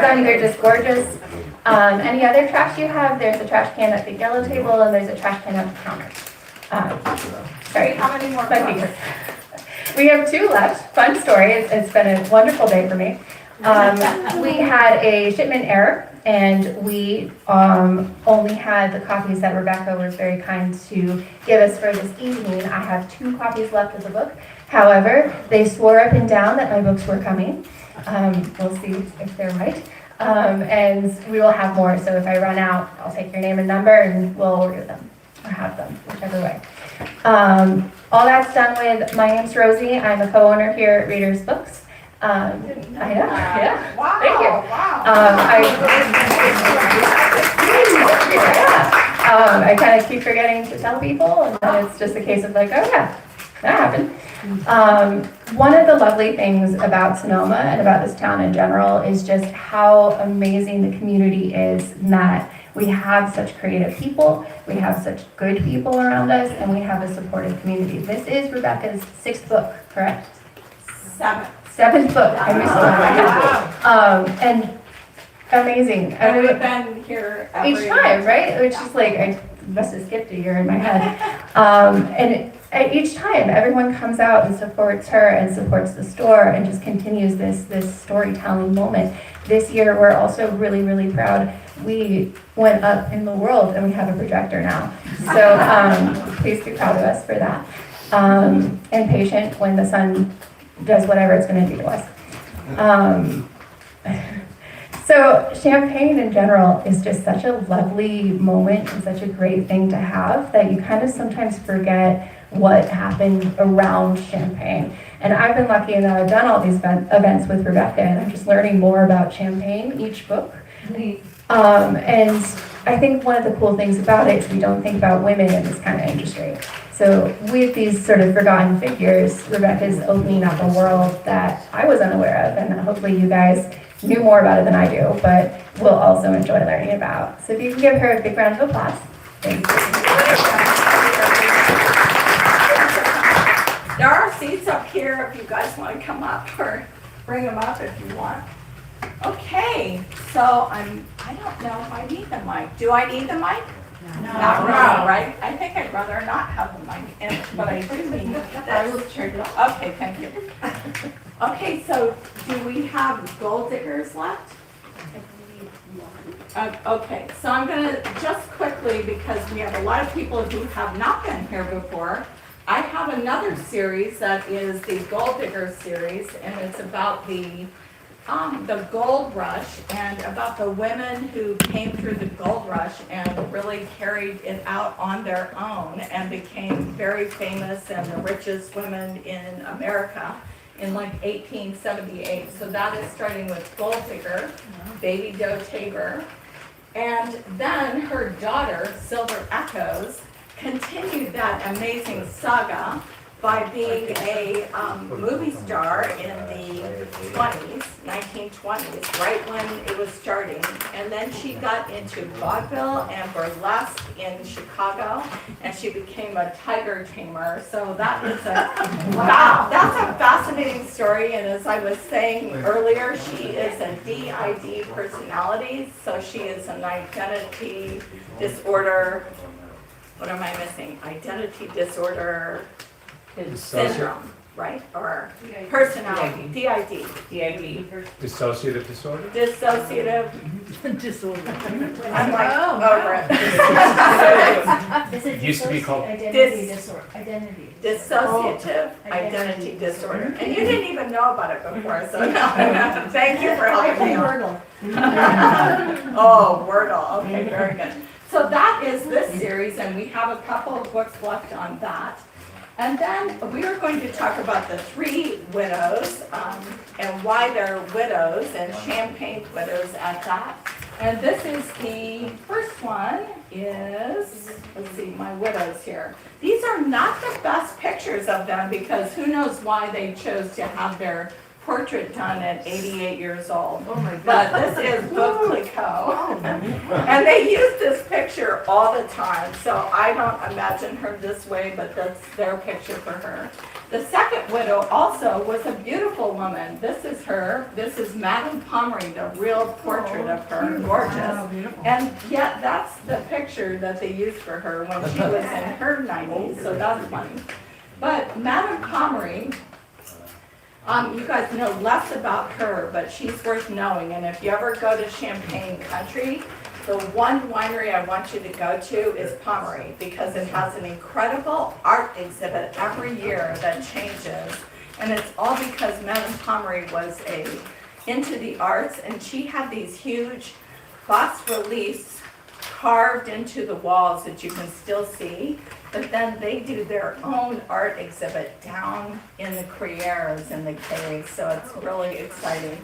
them. They're just gorgeous. Any other trash you have, there's a trash can at the yellow table and there's a trash can at the counter. Sorry, How many more my fingers. We have 2 left. Fun story. It's been a wonderful day for me. We had a shipment error, and we only had the copies that Rebecca was very kind to give us for this evening. I have 2 copies left of the book. However, they swore up and down that my books were coming. We'll see if they're right. And we will have more, so if I run out, I'll take your name and number and we'll order them, or have them, whichever way. All that's done with, my name's Rosie, I'm a co-owner here at Reader's Books. I know, yeah. Wow. Thank you. Wow. I kind of keep forgetting to tell people, and then it's just a case of like, oh yeah, that happened. One of the lovely things about Sonoma and about this town in general is just how amazing the community is, in that we have such creative people, we have such good people around us, and we have a supportive community. This is Rebecca's 6th book, correct? 7th book. I missed one. And amazing. And we've been here each time, right? Which is like, I must have skipped a year in my head. And each time, everyone comes out and supports her and supports the store and just continues this storytelling moment. This year, we're also really, really proud. We went up in the world and we have a projector now. So please be proud of us for that. And patient when the sun does whatever it's going to do to us. So champagne in general is just such a lovely moment and such a great thing to have that you kind of sometimes forget what happened around champagne. And I've been lucky in that I've done all these events with Rebecca, and I'm just learning more about champagne each book. And I think one of the cool things about it is we don't think about women in this kind of industry. So with these sort of forgotten figures, Rebecca's opening up a world that I was unaware of, and hopefully you guys knew more about it than I do, but will also enjoy learning about. So if you can give her a big round of applause. Thank you. There are seats up here if you guys want to come up, or bring them up if you want. Okay, so I don't know if I need the mic. Do I need the mic? No. Not really, right? I think I'd rather not have the mic, but I do need this. Okay, thank you. Okay, so do we have gold diggers left? Okay, so I'm going to just quickly, because we have a lot of people who have not been here before, I have another series that is the Gold Digger series, and it's about the gold rush and about the women who came through the gold rush and really carried it out on their own and became very famous and the richest women in America in like 1878. So that is starting with Gold Digger, Baby Doe Tabor. And then her daughter, Silver Echoes, continued that amazing saga by being a movie star in the 1920s, right when it was starting. And then she got into vaudeville and burlesque in Chicago, and she became a tiger tamer. So that is that's a fascinating story. And as I was saying earlier, she is a DID personality. So she is an identity disorder. What am I missing? Identity disorder syndrome, right? Or personality, DID. Dissociative disorder? Dissociative Disorder. I'm like over it. It used to be called Identity disorder. Identity. Dissociative identity disorder. And you didn't even know about it before, so no. Thank you for helping me. Wordle. Oh, Wordle. Okay, very good. So that is this series, and we have a couple of books left on that. And then we are going to talk about the 3 widows and why they're widows, and champagne widows at that. And this is the first one is, let's see, my widows here. These are not the best pictures of them, because who knows why they chose to have their portrait done at 88 years old. Oh my God. But this is Book Clicquot. And they use this picture all the time, so I don't imagine her this way, but that's their picture for her. The second widow also was a beautiful woman. This is her. This is Madame Pomeroy, the real portrait of her, gorgeous. And yet that's the picture that they used for her when she was in her 90s, so that's funny. But Madame Pomeroy, you guys know less about her, but she's worth knowing. And if you ever go to Champagne Country, the one winery I want you to go to is Pomeroy, because it has an incredible art exhibit every year that changes. And it's all because Madame Pomeroy was into the arts, and she had these huge bas-reliefs carved into the walls that you can still see. But then they do their own art exhibit down in the Criers in the caves, so it's really exciting.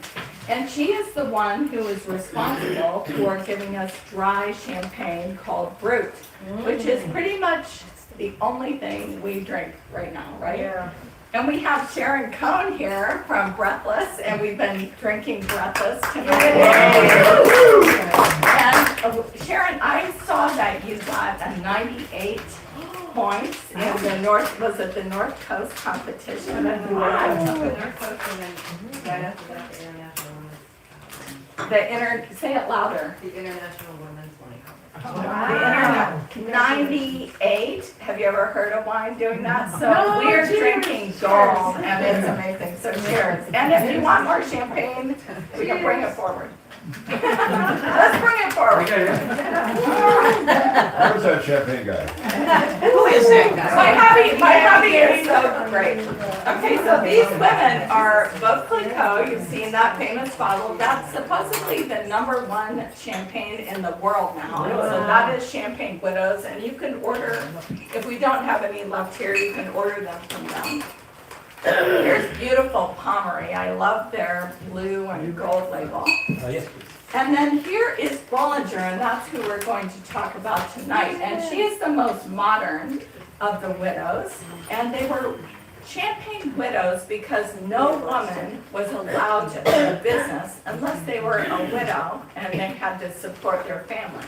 And she is the one who is responsible for giving us dry champagne called Brut, which is pretty much the only thing we drink right now, right? Yeah. And we have Sharon Cohn here from Breathless, and we've been drinking Breathless tonight. And Sharon, I saw that you got a 98 points in the North, was it the North Coast competition? North Coast, and then right after that, the International Women's, Say it louder. the International Women's Wine Competition. The internet, 98. Have you ever heard of wine doing that? So we're drinking gold, and it's amazing. So cheers. And if you want more champagne, we can bring it forward. Let's bring it forward. Where's that champagne guy? Who is that guy? My hubby is so great. Okay, so these women are Veuve Clicquot. You've seen that famous bottle. That's supposedly the #1 champagne in the world now. So that is Champagne Widows, and you can order, if we don't have any left here, you can order them from them. Here's beautiful Pomeroy. I love their blue and gold label. Yes, please. And then here is Bollinger, and that's who we're going to talk about tonight. And she is the most modern of the widows. And they were champagne widows because no woman was allowed to own a business unless they were a widow and they had to support their family.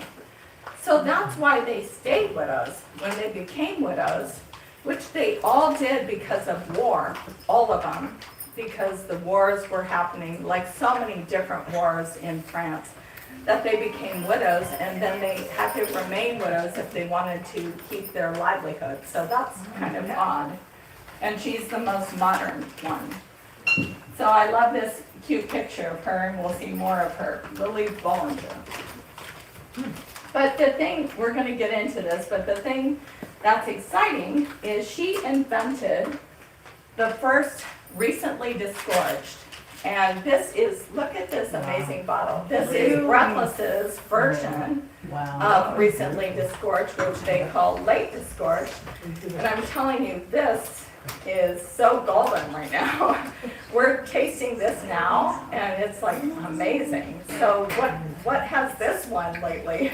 So that's why they stayed widows. When they became widows, which they all did because of war, all of them, because the wars were happening, like so many different wars in France, that they became widows, and then they had to remain widows if they wanted to keep their livelihood. So that's kind of odd. And she's the most modern one. So I love this cute picture of her, and we'll see more of her, Lily Bollinger. But the thing, we're going to get into this, but the thing that's exciting is she invented the first recently disgorged. And this is, look at this amazing bottle. This is Breathless's version of recently disgorged, which they call late disgorged. And I'm telling you, this is so golden right now. We're tasting this now, and it's like amazing. So what has this one lately?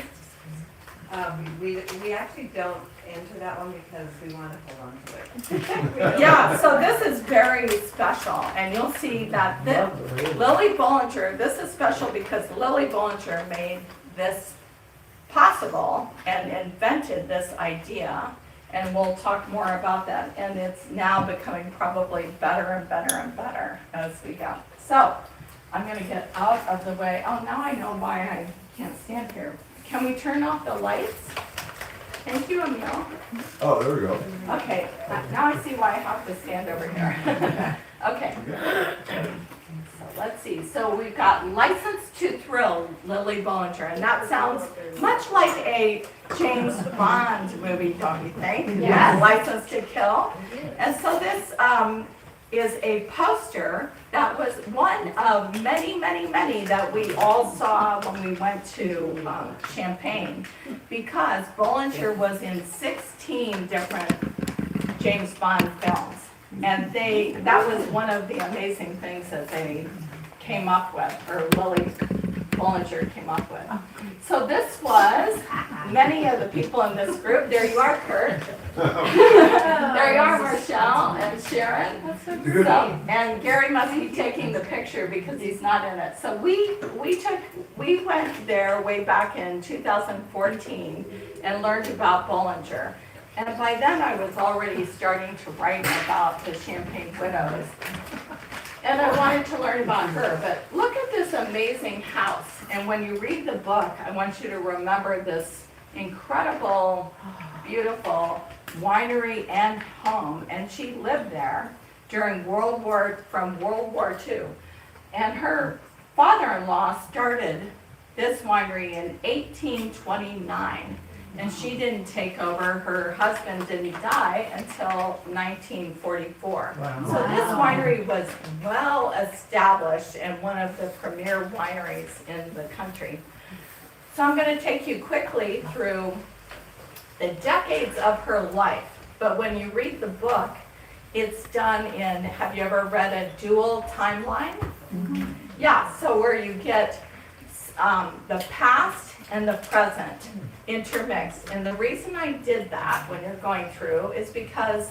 We actually don't enter that one because we want to hold on to it. Yeah, so this is very special, and you'll see that Lily Bollinger, this is special because Lily Bollinger made this possible and invented this idea, and we'll talk more about that, and it's now becoming probably better and better and better as we go. So, I'm gonna get out of the way. Oh, now I know why I can't stand here. Can we turn off the lights? Thank you, Emil. Oh, there we go. Okay, now I see why I have to stand over here. Okay. So let's see. So we've got License to Thrill, Lily Bollinger, and that sounds much like a James Bond movie, don't you think? Yes. License to Kill. And so this is a poster that was one of many, many, many that we all saw when we went to Champagne, because Bollinger was in 16 different James Bond films. And that was one of the amazing things that they came up with, or Lily Bollinger came up with. So this was many of the people in this group. There you are, Kurt. There you are, Marshall and Sharon. So, and Gary must be taking the picture because he's not in it. So we we went there way back in 2014 and learned about Bollinger. And by then I was already starting to write about the Champagne widows. And I wanted to learn about her, but look at this amazing house. And when you read the book, I want you to remember this incredible, beautiful winery and home. And she lived there during from World War II. And her father-in-law started this winery in 1829. And she didn't take over, her husband didn't die until 1944. Wow. So this winery was well established and one of the premier wineries in the country. So I'm going to take you quickly through the decades of her life. But when you read the book, it's done in, have you ever read a dual timeline? Mm-hmm. Yeah, so where you get the past and the present intermixed. And the reason I did that when you're going through is because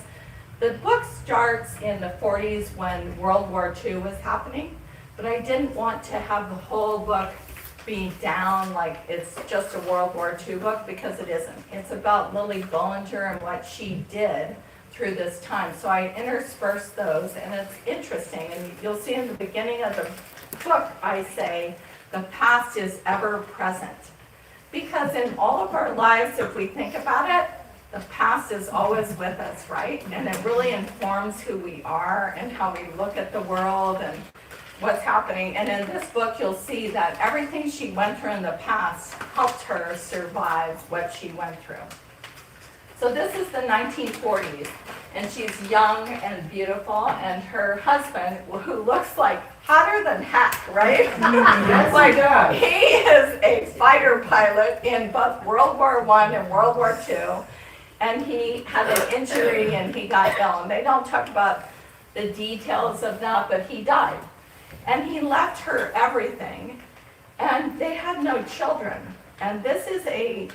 the book starts in the 40s when World War II was happening, but I didn't want to have the whole book be down like it's just a World War II book, because it isn't. It's about Lily Bollinger and what she did through this time. So I interspersed those, and it's interesting. And you'll see in the beginning of the book, I say, the past is ever present. Because in all of our lives, if we think about it, the past is always with us, right? And it really informs who we are and how we look at the world and what's happening. And in this book, you'll see that everything she went through in the past helped her survive what she went through. So this is the 1940s, and she's young and beautiful, and her husband, who looks like hotter than heck, right? It's like, he is a fighter pilot in both World War I and World War II, and he had an injury and he got ill. And they don't talk about the details of that, but he died. And he left her everything, and they had no children. And this is a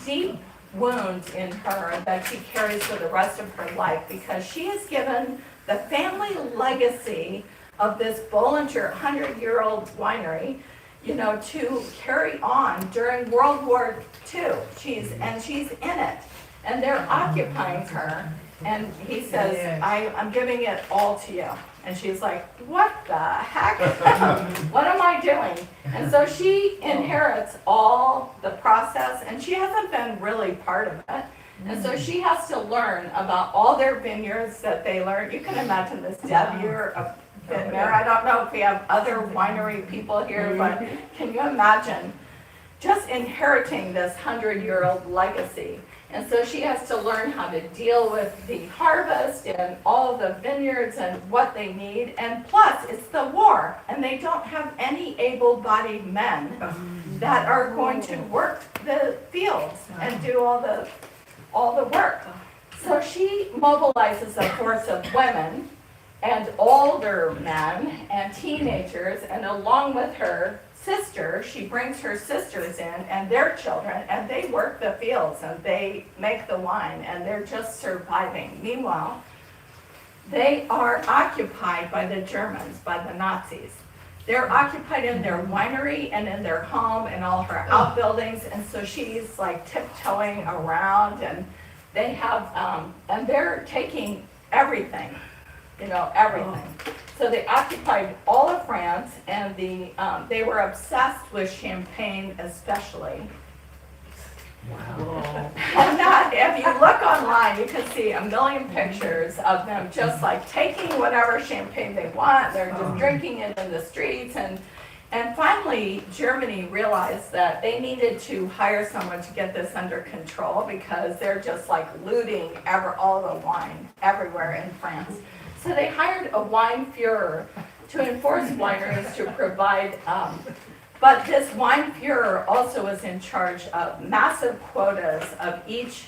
deep wound in her that she carries for the rest of her life, because she has given the family legacy of this Bollinger 100-year-old winery, to carry on during World War II. She's in it, and they're occupying her. And he says, I'm giving it all to you. And she's like, what the heck? What am I doing? And so she inherits all the process, and she hasn't been really part of it. And so she has to learn about all their vineyards that they learned. You can imagine this Debbie of vineyard. I don't know if we have other winery people here, but can you imagine just inheriting this 100-year-old legacy? And so she has to learn how to deal with the harvest and all the vineyards and what they need. And plus, it's the war, and they don't have any able-bodied men that are going to work the fields and do all the work. So she mobilizes a force of women and older men and teenagers, and along with her sister, she brings her sisters in and their children, and they work the fields and they make the wine, and they're just surviving. Meanwhile, they are occupied by the Germans, by the Nazis. They're occupied in their winery and in their home and all her outbuildings, and so she's like tiptoeing around, and they have, and they're taking everything, everything. So they occupied all of France, and they were obsessed with champagne especially. Wow. And that, if you look online, you can see a million pictures of them just like taking whatever champagne they want. They're just drinking it in the streets. And finally, Germany realized that they needed to hire someone to get this under control, because they're just like looting all the wine everywhere in France. So they hired a wine Führer to enforce wineries to provide, but this wine Führer also was in charge of massive quotas of each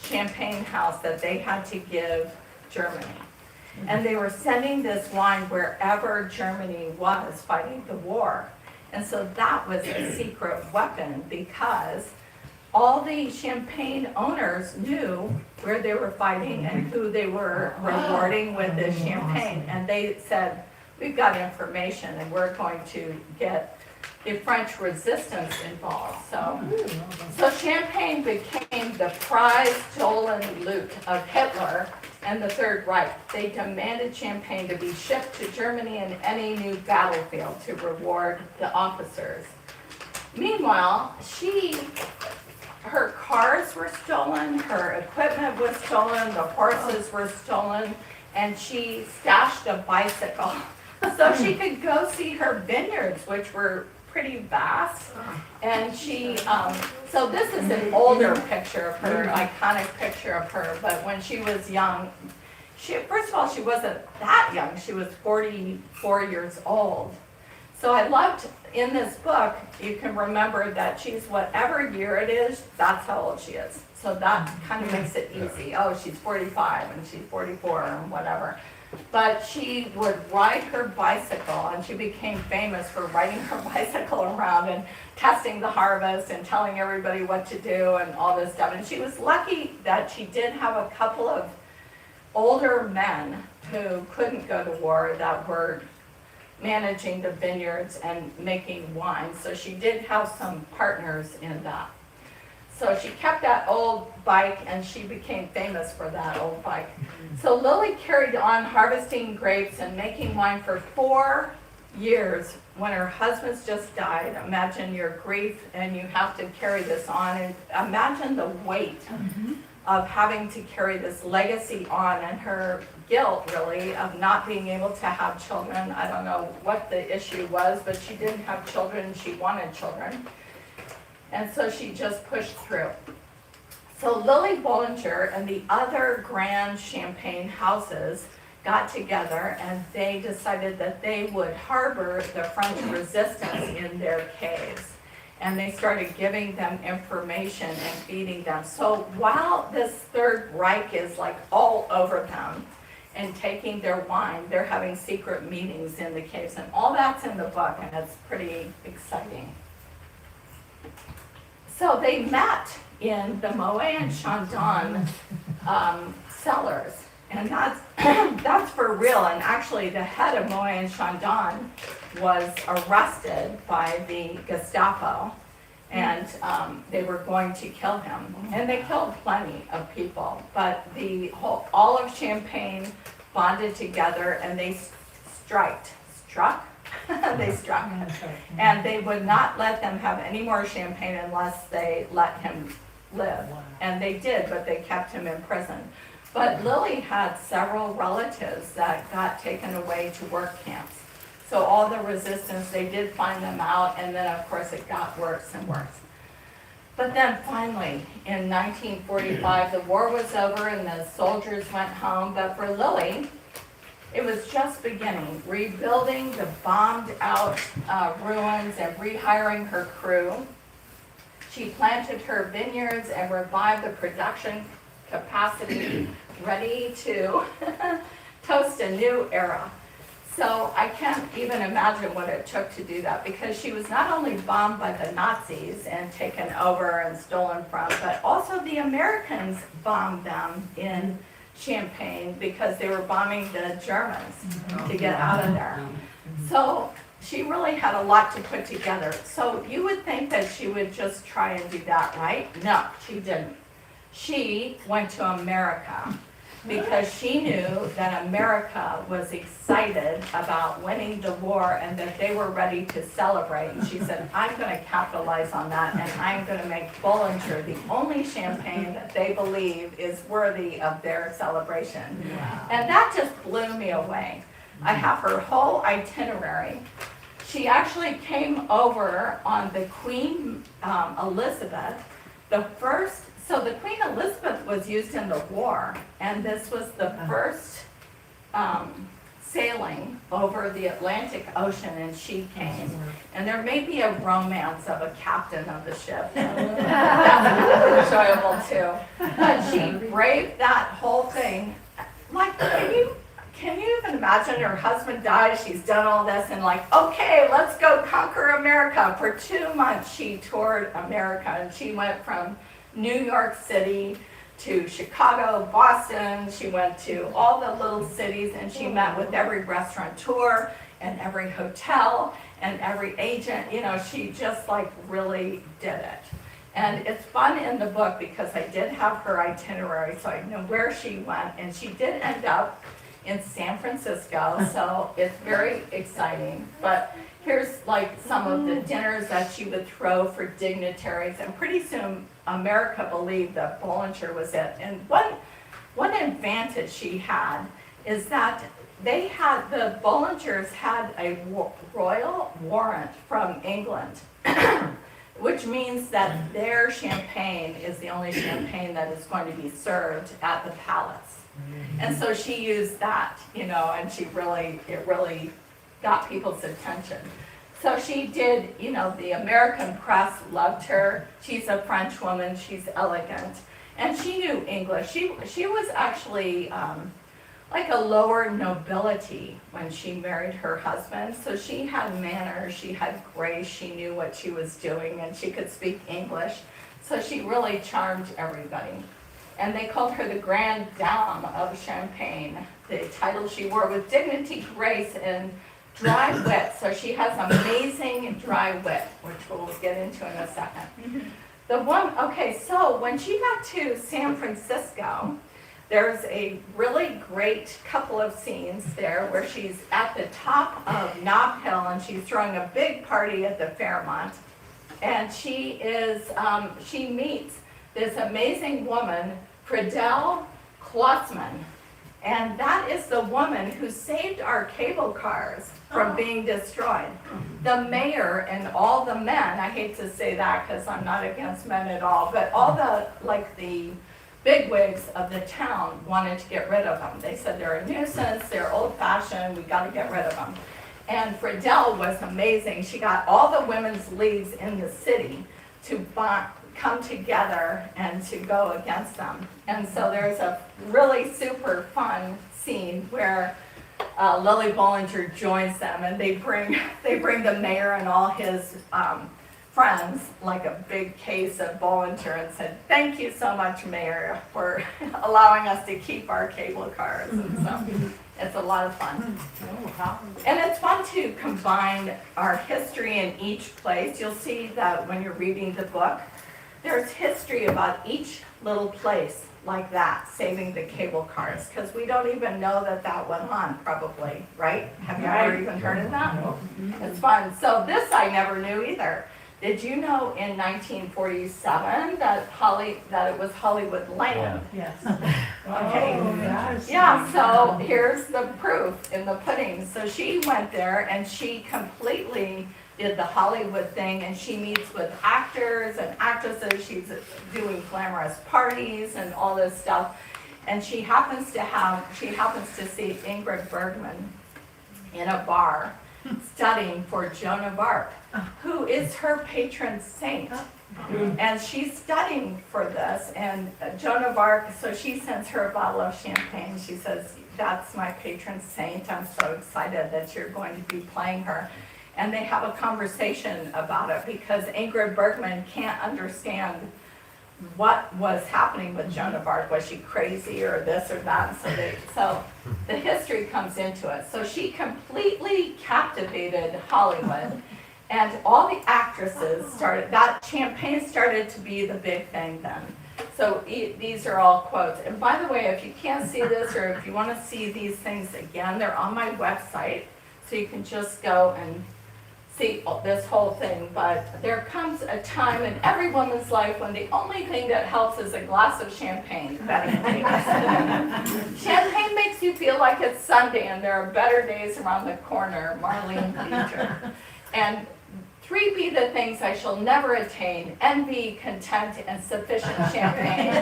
champagne house that they had to give Germany. And they were sending this wine wherever Germany was fighting the war. And so that was a secret weapon, because all the champagne owners knew where they were fighting and who they were rewarding with this champagne. And they said, we've got information, and we're going to get the French resistance involved. So Champagne became the prized stolen loot of Hitler and the Third Reich. They demanded Champagne to be shipped to Germany in any new battlefield to reward the officers. Meanwhile, her cars were stolen, her equipment was stolen, the horses were stolen, and she stashed a bicycle so she could go see her vineyards, which were pretty vast. And so this is an older picture of her, iconic picture of her, but when she was young, first of all, she wasn't that young, she was 44 years old. So I loved, in this book, you can remember that she's whatever year it is, that's how old she is. So that kind of makes it easy. Oh, she's 45 and she's 44 and whatever. But she would ride her bicycle, and she became famous for riding her bicycle around and testing the harvest and telling everybody what to do and all this stuff. And she was lucky that she did have a couple of older men who couldn't go to war that were managing the vineyards and making wine. So she did have some partners in that. So she kept that old bike, and she became famous for that old bike. So Lily carried on harvesting grapes and making wine for 4 years when her husband's just died. Imagine your grief, and you have to carry this on, and imagine the weight of having to carry this legacy on, and her guilt, really, of not being able to have children. I don't know what the issue was, but she didn't have children. She wanted children. And so she just pushed through. So Lily Bollinger and the other grand Champagne houses got together, and they decided that they would harbor the French resistance in their caves. And they started giving them information and feeding them. So while this Third Reich is like all over them and taking their wine, they're having secret meetings in the caves. And all that's in the book, and it's pretty exciting. So they met in the Moet and Chandon cellars, and that's for real. And actually, the head of Moet and Chandon was arrested by the Gestapo, and they were going to kill him. And they killed plenty of people, but all of Champagne bonded together, and they struck. They struck. And they would not let them have any more champagne unless they let him live. And they did, but they kept him in prison. But Lily had several relatives that got taken away to work camps. So all the resistance, they did find them out, and then of course it got worse and worse. But then finally, in 1945, the war was over and the soldiers went home. But for Lily, it was just beginning, rebuilding the bombed out ruins and rehiring her crew. She planted her vineyards and revived the production capacity, ready to toast a new era. So I can't even imagine what it took to do that, because she was not only bombed by the Nazis and taken over and stolen from, but also the Americans bombed them in Champagne because they were bombing the Germans to get out of there. So she really had a lot to put together. So you would think that she would just try and do that, right? No, she didn't. She went to America because she knew that America was excited about winning the war and that they were ready to celebrate. And she said, I'm going to capitalize on that, and I'm going to make Bollinger the only champagne that they believe is worthy of their celebration. Wow. And that just blew me away. I have her whole itinerary. She actually came over on the Queen Elizabeth, so the Queen Elizabeth was used in the war, and this was the first sailing over the Atlantic Ocean, and she came. And there may be a romance of a captain of the ship. That's enjoyable too. But she braved that whole thing. Like, can you even imagine? Her husband died, she's done all this, and like, okay, let's go conquer America. For 2 months she toured America, and she went from New York City to Chicago, Boston. She went to all the little cities, and she met with every restaurateur and every hotel and every agent. You know, she just like really did it. And it's fun in the book because I did have her itinerary, so I know where she went, and she did end up in San Francisco, so it's very exciting. But here's like some of the dinners that she would throw for dignitaries, and pretty soon America believed that Bollinger was it. And one advantage she had is that the Bollingers had a royal warrant from England, which means that their champagne is the only champagne that is going to be served at the palace. And so she used that, you know, and it really got people's attention. So she did, you know, the American press loved her. She's a French woman, she's elegant, and she knew English. She was actually like a lower nobility when she married her husband. So she had manners, she had grace, she knew what she was doing, and she could speak English. So she really charmed everybody. And they called her the Grande Dame of Champagne. The title she wore with dignity, grace, and dry wit. So she has amazing dry wit, which we'll get into in a second. So when she got to San Francisco, there's a really great couple of scenes there where she's at the top of Nob Hill and she's throwing a big party at the Fairmont. And she meets this amazing woman, Friedel Klotzman. And that is the woman who saved our cable cars from being destroyed. The mayor and all the men, I hate to say that because I'm not against men at all, but all the bigwigs of the town wanted to get rid of them. They said they're a nuisance, they're old-fashioned, we got to get rid of them. And Friedel was amazing. She got all the women's leagues in the city to come together and to go against them. And so there's a really super fun scene where Lily Bollinger joins them, and they bring the mayor and all his friends like a big case of Bollinger and said, "Thank you so much, Mayor, for allowing us to keep our cable cars." And so it's a lot of fun. And it's fun to combine our history in each place. You'll see that when you're reading the book, there's history about each little place like that, saving the cable cars, because we don't even know that went on, probably, right? Have you ever even heard of that? It's fun. So this I never knew either. Did you know in 1947 that it was Hollywood land? Yes. Okay. Yeah, so here's the proof in the pudding. So she went there and she completely did the Hollywood thing, and she meets with actors and actresses. She's doing glamorous parties and all this stuff. And she happens to see Ingrid Bergman in a bar studying for Joan of Arc, who is her patron saint. And she's studying for this, and Joan of Arc, so she sends her a bottle of champagne. She says, "That's my patron saint. I'm so excited that you're going to be playing her." And they have a conversation about it because Ingrid Bergman can't understand what was happening with Joan of Arc. Was she crazy or this or that? So the history comes into it. So she completely captivated Hollywood, and all the actresses that champagne started to be the big thing then. So these are all quotes. And by the way, if you can't see this, or if you want to see these things again, they're on my website, so you can just go and see this whole thing. But there comes a time in every woman's life when the only thing that helps is a glass of champagne. Betty Davis. Champagne makes you feel like it's Sunday and there are better days around the corner. Marlene Dietrich. And 3 be the things I shall never attain: envy, content, and sufficient champagne.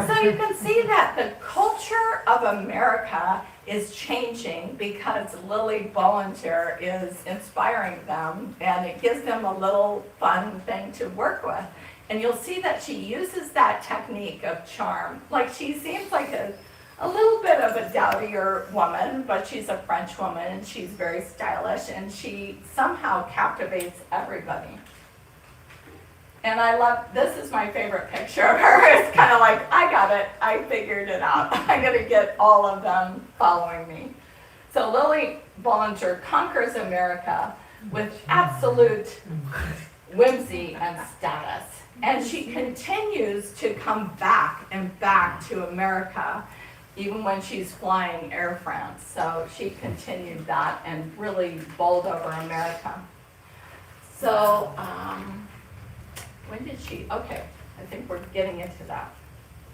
So you can see that the culture of America is changing because Lily Bollinger is inspiring them, and it gives them a little fun thing to work with. And you'll see that she uses that technique of charm. Like, she seems like a little bit of a dowdier woman, but she's a French woman and she's very stylish, and she somehow captivates everybody. And I love, this is my favorite picture of her. It's kind of like, I got it, I figured it out. I'm gonna get all of them following me. So Lily Bollinger conquers America with absolute whimsy and status. And she continues to come back and back to America, even when she's flying Air France. So she continued that and really bowled over America. So, when did she, okay, I think we're getting into that.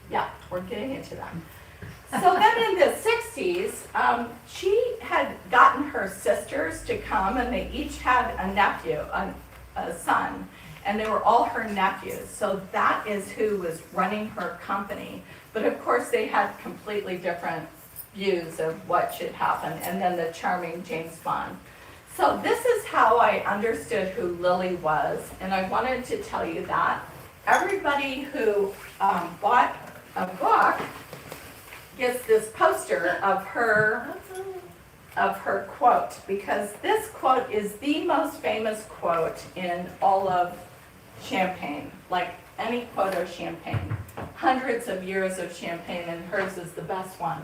Yeah, we're getting into that. So then in the 60s, she had gotten her sisters to come, and they each had a nephew, a son, and they were all her nephews. So that is who was running her company. But of course, they had completely different views of what should happen, and then the charming James Bond. So this is how I understood who Lily was, and I wanted to tell you that. Everybody who bought a book gets this poster of her quote, because this quote is the most famous quote in all of Champagne, like any quote of Champagne. Hundreds of years of Champagne, and hers is the best one.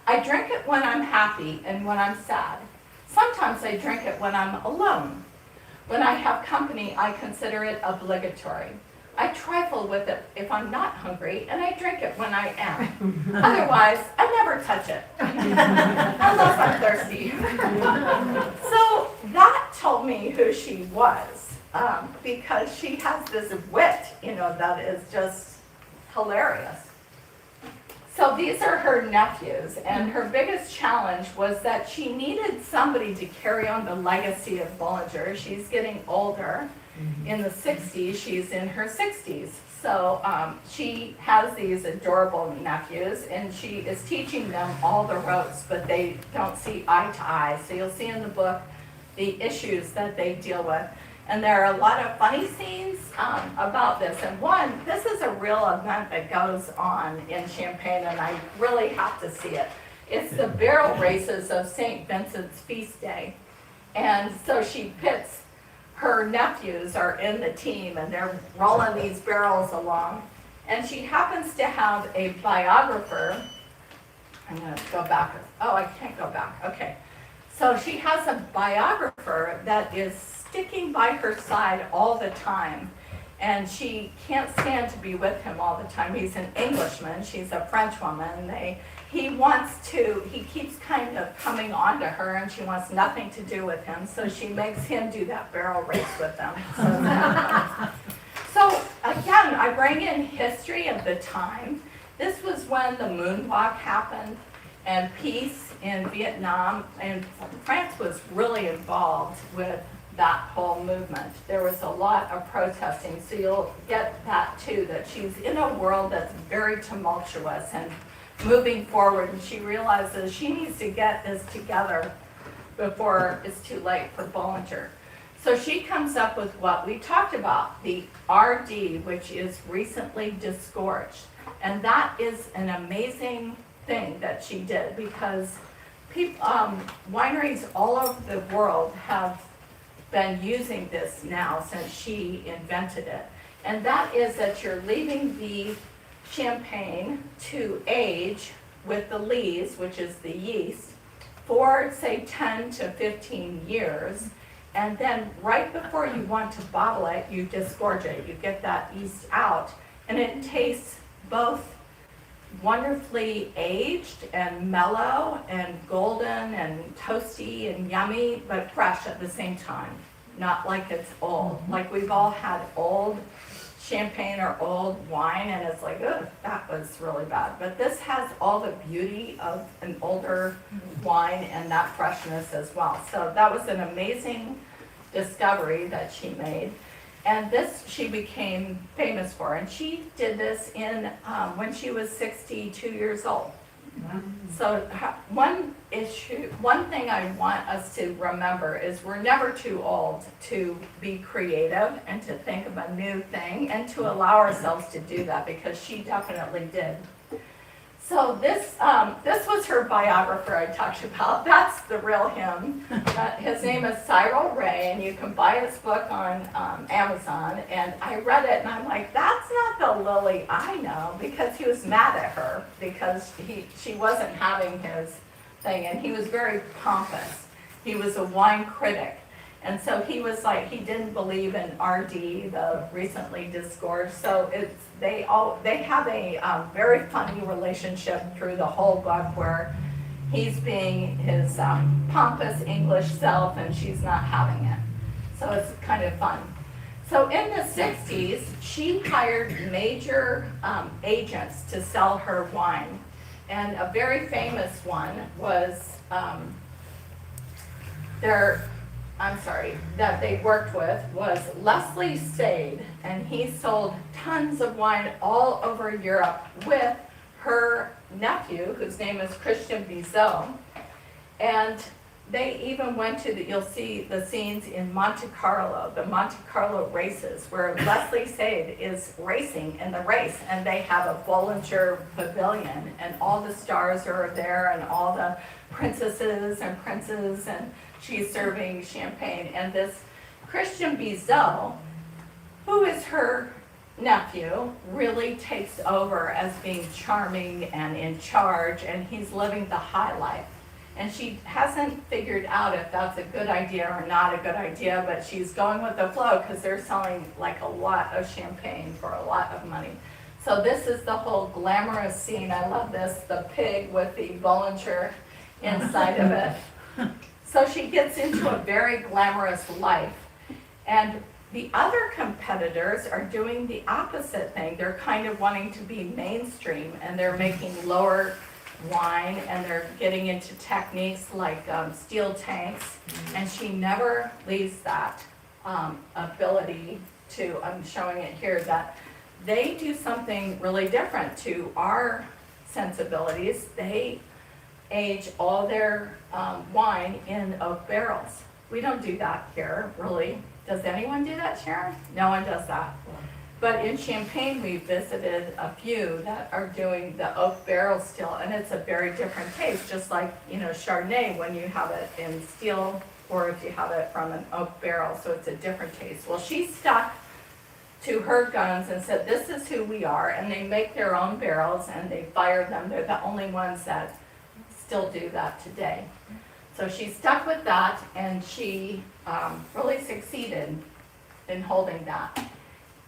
I drink it when I'm happy and when I'm sad. Sometimes I drink it when I'm alone. When I have company, I consider it obligatory. I trifle with it if I'm not hungry, and I drink it when I am. Otherwise, I never touch it, unless I'm thirsty. So that told me who she was, because she has this wit, that is just hilarious. So these are her nephews, and her biggest challenge was that she needed somebody to carry on the legacy of Bollinger. She's getting older. In the 60s, she's in her 60s. So she has these adorable nephews, and she is teaching them all the ropes, but they don't see eye to eye. So you'll see in the book the issues that they deal with. And there are a lot of funny scenes about this. And one, this is a real event that goes on in Champagne, and I really have to see it. It's the barrel races of St. Vincent's Feast Day. And so she pits, her nephews are in the team, and they're rolling these barrels along. And she happens to have a biographer. I'm going to go back. Oh, I can't go back. Okay. So she has a biographer that is sticking by her side all the time, and she can't stand to be with him all the time. He's an Englishman, she's a French woman. He keeps kind of coming on to her, and she wants nothing to do with him, so she makes him do that barrel race with them. So again, I bring in history of the time. This was when the moonwalk happened, and peace in Vietnam, and France was really involved with that whole movement. There was a lot of protesting, so you'll get that too, that she's in a world that's very tumultuous and moving forward, and she realizes she needs to get this together before it's too late for Bollinger. So she comes up with what we talked about, the RD, which is recently disgorged. And that is an amazing thing that she did, because wineries all over the world have been using this now since she invented it. And that is that you're leaving the champagne to age with the lees, which is the yeast, for say 10 to 15 years. And then right before you want to bottle it, you disgorge it. You get that yeast out, and it tastes both wonderfully aged and mellow and golden and toasty and yummy, but fresh at the same time. Not like it's old. Like we've all had old champagne or old wine, and it's like, ugh, that was really bad. But this has all the beauty of an older wine and that freshness as well. So that was an amazing discovery that she made. And this she became famous for. And she did this in when she was 62 years old. So one thing I want us to remember is we're never too old to be creative and to think of a new thing and to allow ourselves to do that, because she definitely did. So this was her biographer I talked about. That's the real him. His name is Cyril Ray, and you can buy his book on Amazon. And I read it, and I'm like, that's not the Lily I know, because he was mad at her because she wasn't having his thing, and he was very pompous. He was a wine critic. And so he was like, he didn't believe in RD, the recently disgorged. So they have a very funny relationship through the whole book where he's being his pompous English self and she's not having it. So it's kind of fun. So in the 60s, she hired major agents to sell her wine. And a very famous one was that they worked with was Leslie Sade, and he sold tons of wine all over Europe with her nephew, whose name is Christian Bizot. And they even went to you'll see the scenes in Monte Carlo, the Monte Carlo races, where Leslie Sade is racing in the race, and they have a Bollinger pavilion, and all the stars are there, and all the princesses and princes, and she's serving champagne. And this Christian Bizot, who is her nephew, really takes over as being charming and in charge, and he's living the high life. And she hasn't figured out if that's a good idea or not a good idea, but she's going with the flow because they're selling like a lot of champagne for a lot of money. So this is the whole glamorous scene. I love this, the pig with the Bollinger inside of it. So she gets into a very glamorous life. And the other competitors are doing the opposite thing. They're kind of wanting to be mainstream, and they're making lower wine, and they're getting into techniques like steel tanks, and she never leaves that ability to, I'm showing it here, that they do something really different to our sensibilities. They age all their wine in oak barrels. We don't do that here, really. Does anyone do that, Sharon? No one does that. But in Champagne, we visited a few that are doing the oak barrel still, and it's a very different taste, just like, you know, Chardonnay when you have it in steel or if you have it from an oak barrel, so it's a different taste. Well, she stuck to her guns and said, this is who we are, and they make their own barrels and they fire them. They're the only ones that still do that today. So she stuck with that, and she really succeeded in holding that.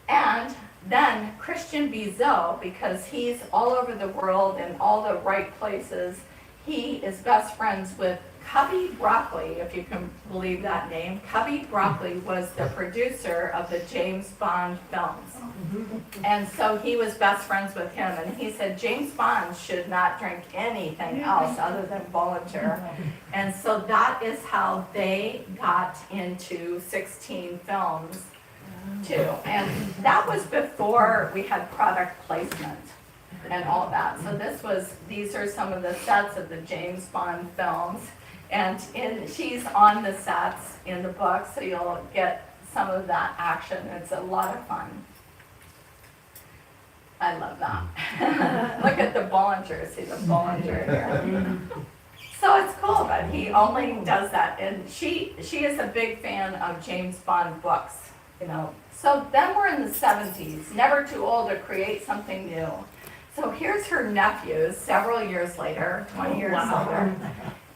And then Christian Bizot, because he's all over the world in all the right places, he is best friends with Cubby Broccoli, if you can believe that name. Cubby Broccoli was the producer of the James Bond films. And so he was best friends with him, and he said James Bond should not drink anything else other than Bollinger. And so that is how they got into 16 films too. And that was before we had product placement and all that. So these are some of the sets of the James Bond films. And she's on the sets in the book, so you'll get some of that action. It's a lot of fun. I love that. Look at the Bollinger, see the Bollinger here. So it's cool, but he only does that. And she is a big fan of James Bond books, you know. So then we're in the 70s, never too old to create something new. So here's her nephews several years later, 20 years later.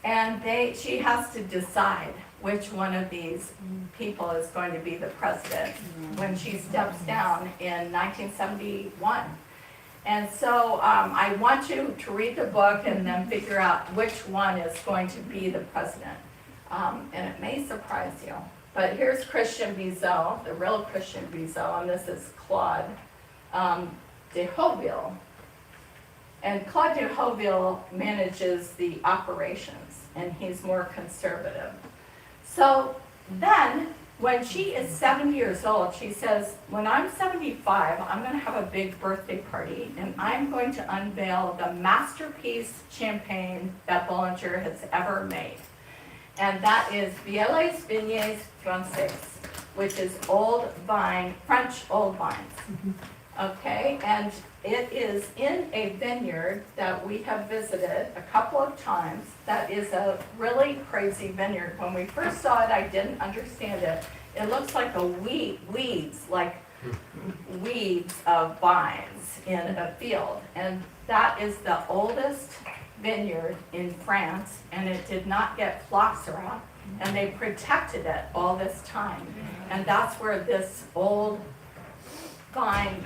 And she has to decide which one of these people is going to be the president when she steps down in 1971. And so I want you to read the book and then figure out which one is going to be the president. And it may surprise you. But here's Christian Bizot, the real Christian Bizot, and this is Claude de Hauville. And Claude de Hauville manages the operations, and he's more conservative. So then, when she is 70 years old, she says, when I'm 75, I'm going to have a big birthday party, and I'm going to unveil the masterpiece champagne that Bollinger has ever made. And that is Vieilles Vignes Françaises, which is old vine, French old vines. Okay, and it is in a vineyard that we have visited a couple of times. That is a really crazy vineyard. When we first saw it, I didn't understand it. It looks like a weeds of vines in a field. And that is the oldest vineyard in France, and it did not get phylloxera, and they protected it all this time. And that's where this old vine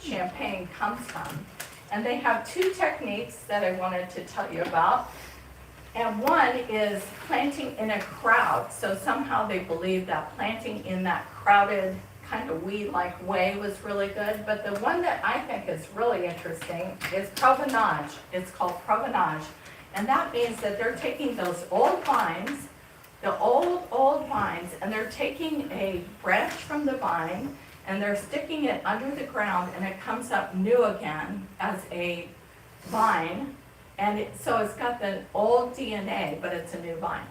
champagne comes from. And they have two techniques that I wanted to tell you about. And one is planting in a crowd. So somehow they believe that planting in that crowded kind of weed-like way was really good. But the one that I think is really interesting is provenage. It's called provenage. And that means that they're taking those old vines, the old vines, and they're taking a branch from the vine and they're sticking it under the ground, and it comes up new again as a vine. And so it's got the old DNA, but it's a new vine.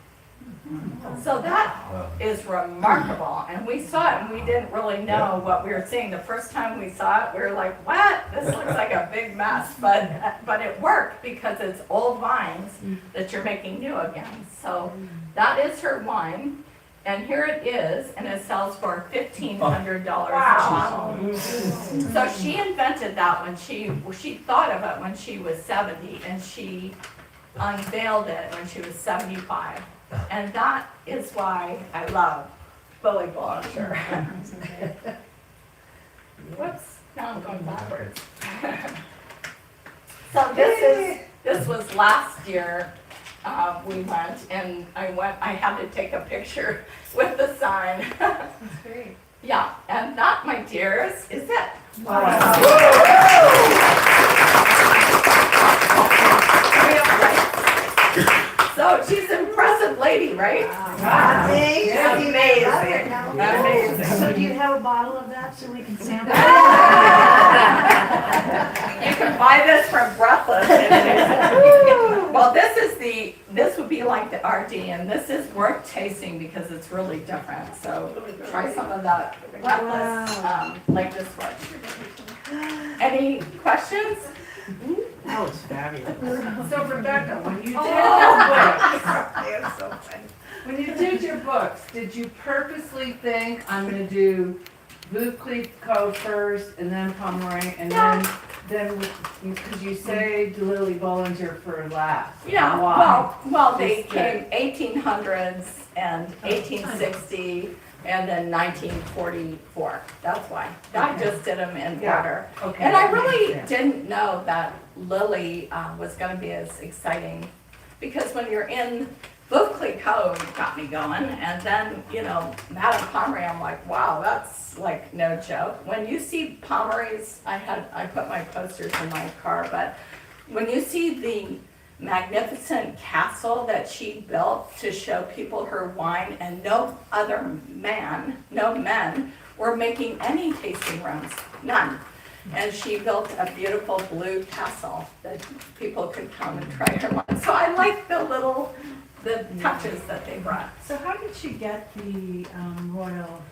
So that is remarkable. And we saw it, and we didn't really know what we were seeing. The first time we saw it, we were like, what? This looks like a big mess. But it worked because it's old vines that you're making new again. So that is her wine. And here it is, and it sells for $1,500 a bottle. So she invented that when she thought of it when she was 70, and she unveiled it when she was 75. And that is why I love Billy Bollinger. Whoops, now I'm going backwards. So this was last year. We went, and I had to take a picture with the sign. That's great. Yeah, and that, my dears, is it. So she's an impressive lady, right? Amazing. Amazing. So do you have a bottle of that so we can sample? You can buy this from Breathless. Well, this would be like the RD, and this is worth tasting because it's really different. So try some of that Breathless, like this one. Any questions? That was fabulous. So Rebecca, when you did So funny. when you did your books, did you purposely think I'm gonna do Veuve Clicquot first and then Pomeroy and then because you say Lily Bollinger for last? Yeah, Why? well, they Just came 1800s and 1860 and then 1944. That's why. I just did them in Yeah. order. Okay, And I that really makes sense. didn't know that Lily was going to be as exciting, because when you're in Veuve Clicquot, it got me going, and then, Madame Pomeroy, I'm like, wow, that's like no joke. When you see Pomeroy's, I put my posters in my car, but when you see the magnificent castle that she built to show people her wine, and no men were making any tasting rooms, none. And she built a beautiful blue castle that people could come and try her wine. So I like the touches that they brought. So how did she get the royal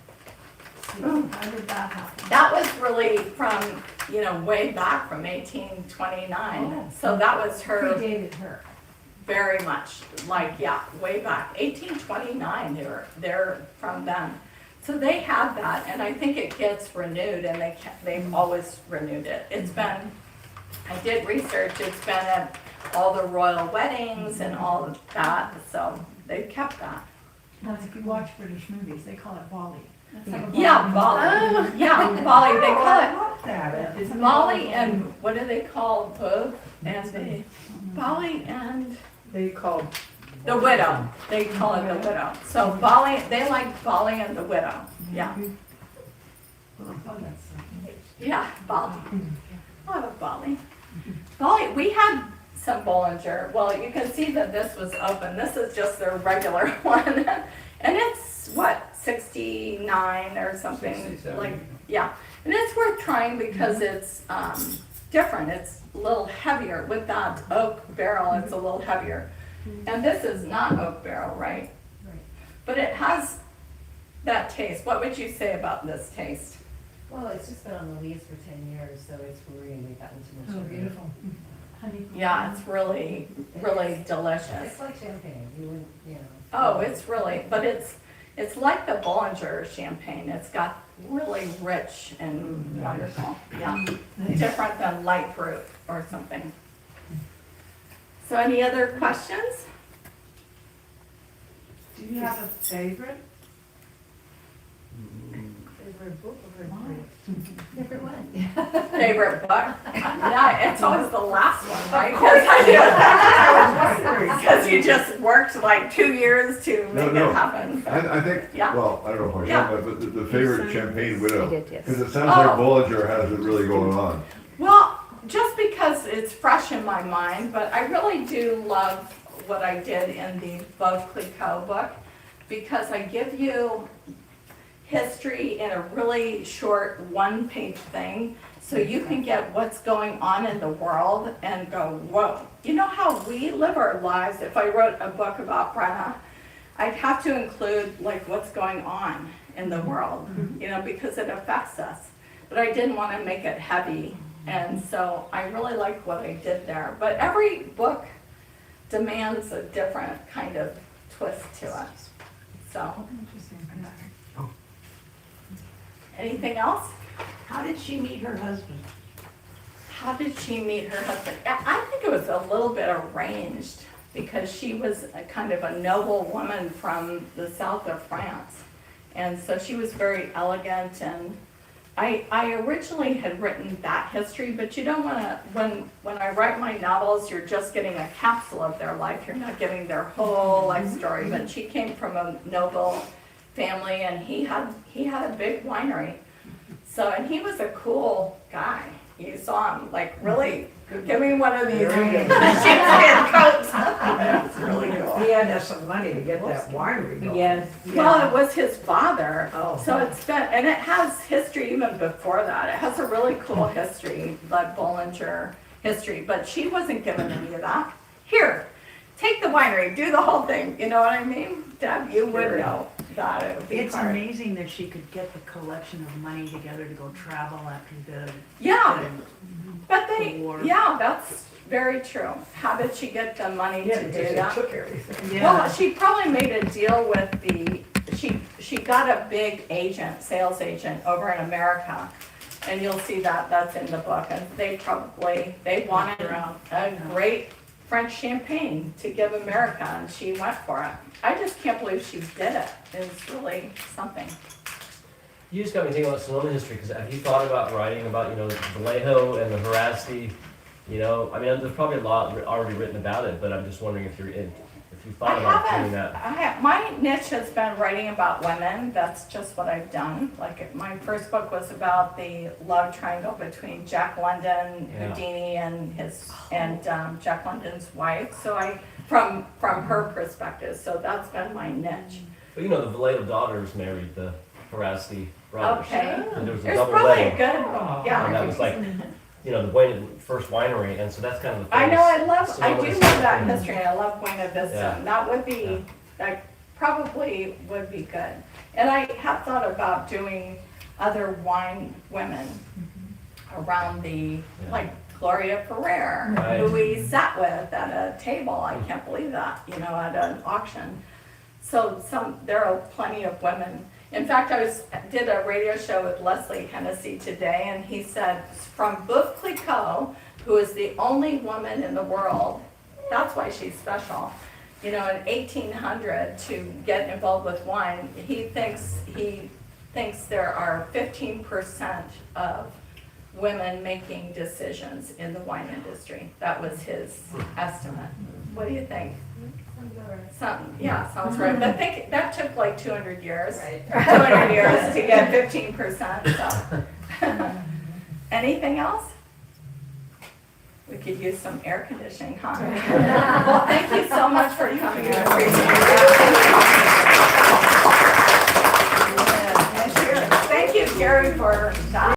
seal? How did that happen? That was really from, way back from 1829. Oh. So that was her. Predated her. Very much, way back, 1829, they're from them. So they have that, and I think it gets renewed, and they've always renewed it. I did research, it's been at all the royal weddings and all of that, so they've kept that. Now, if you watch British movies, they call it Bali. Yeah, Bali, Bali, they call it love that. It's Bali, and what do they call Veuve? And Bali and They called. the widow. They call it the widow. So Bali, they like Bali and the widow. Yeah, yeah, Bali. I love Bali. Bali, we had some Bollinger. Well, you can see that this was open. This is just their regular one. And it's, 69 or something? 67. Like, yeah. And it's worth trying because it's different. It's a little heavier. With that oak barrel, it's a little heavier. And this is not oak barrel, right? Right. But it has that taste. What would you say about this taste? Well, it's just been on the leaves for 10 years, so it's really gotten too much. Oh, of it. beautiful. Honey. Yeah, it's really, really delicious. It's like champagne, you wouldn't, Oh, it's really, but it's like the Bollinger champagne. It's got really rich and wonderful. Yeah, different than light fruit or something. So any other questions? Do you have a favorite? Favorite book or favorite one? Favorite book? Yeah, it's always the last one, right? Because you just worked like 2 years to make No. it happen. I think, Yeah. well, I don't know if I Yeah. should, but the favorite champagne widow. did, yes. Because it sounds like Oh. Bollinger has it really going on. Well, just because it's fresh in my mind, but I really do love what I did in the Veuve Clicquot book, because I give you history in a really short one-page thing, so you can get what's going on in the world and go, whoa. You know how we live our lives? If I wrote a book about Brenna, I'd have to include like what's going on in the world, you know, because it affects us. But I didn't want to make it heavy, and so I really like what I did there. But every book demands a different kind of twist to it. So, anything else? How did she meet her husband? How did she meet her husband? I think it was a little bit arranged, because she was a kind of a noble woman from the south of France. And so she was very elegant, and I originally had written that history, but you don't want to, when I write my novels, you're just getting a capsule of their life. You're not getting their whole life story. But she came from a noble family, and he had a big winery. So, and he was a cool guy. You saw him, like, really, give me one of these sheepskin coats. It's really cool. He had to have some money to get that winery going. Yes. Well, it was his father, Oh. so it's been, and it has history even before that. It has a really cool history, like Bollinger history, but she wasn't given any of that. Here, take the winery, do the whole thing, you know what I mean? Deb, you would know that, it would be It's hard. amazing that she could get the collection of money together to go travel after the. Yeah, but they, War. yeah, that's very true. How did she get the money Yeah, to because do they that? took everything. Well, she probably made a deal with she got a big agent, sales agent over in America. And you'll see that, that's in the book. And they wanted a great French champagne to give America, and she went for it. I just can't believe she did it. It's really something. You just got me thinking about Sonoma history, because have you thought about writing about, you know, Vallejo and the Veracity? You know, I mean, there's probably a lot already written about it, but I'm just wondering if you thought about doing that. My niche has been writing about women. That's just what I've done. Like, my first book was about the love triangle between Jack London, Yeah. Houdini, and Jack London's wife. So from her perspective. So that's been my niche. But you know, the Vallejo daughters married the Veracity brothers. Okay. And there was a There's double probably a wedding. good, And yeah. that was like, you know, the first winery, and so that's kind of the I famous know, I do Sonoma love history. that history. I love Buena Vista. Yeah. That would be, like, probably would be good. And I have thought about doing other wine women around like Gloria Ferrer, Right. who we sat with at a table. I can't believe that, you know, at an auction. So there are plenty of women. In fact, I did a radio show with Leslie Hennessy today, and he said, from Veuve Clicquot, who is the only woman in the world, that's why she's special, you know, in 1800 to get involved with wine, he thinks there are 15% of women making decisions in the wine industry. That was his estimate. What do you think? Sounds right. But think that took like 200 years. Right. 200 years to get 15%. So, anything else? We could use some air conditioning, huh? Well, thank you so much for coming. I appreciate it. Thank you, Gary, for that.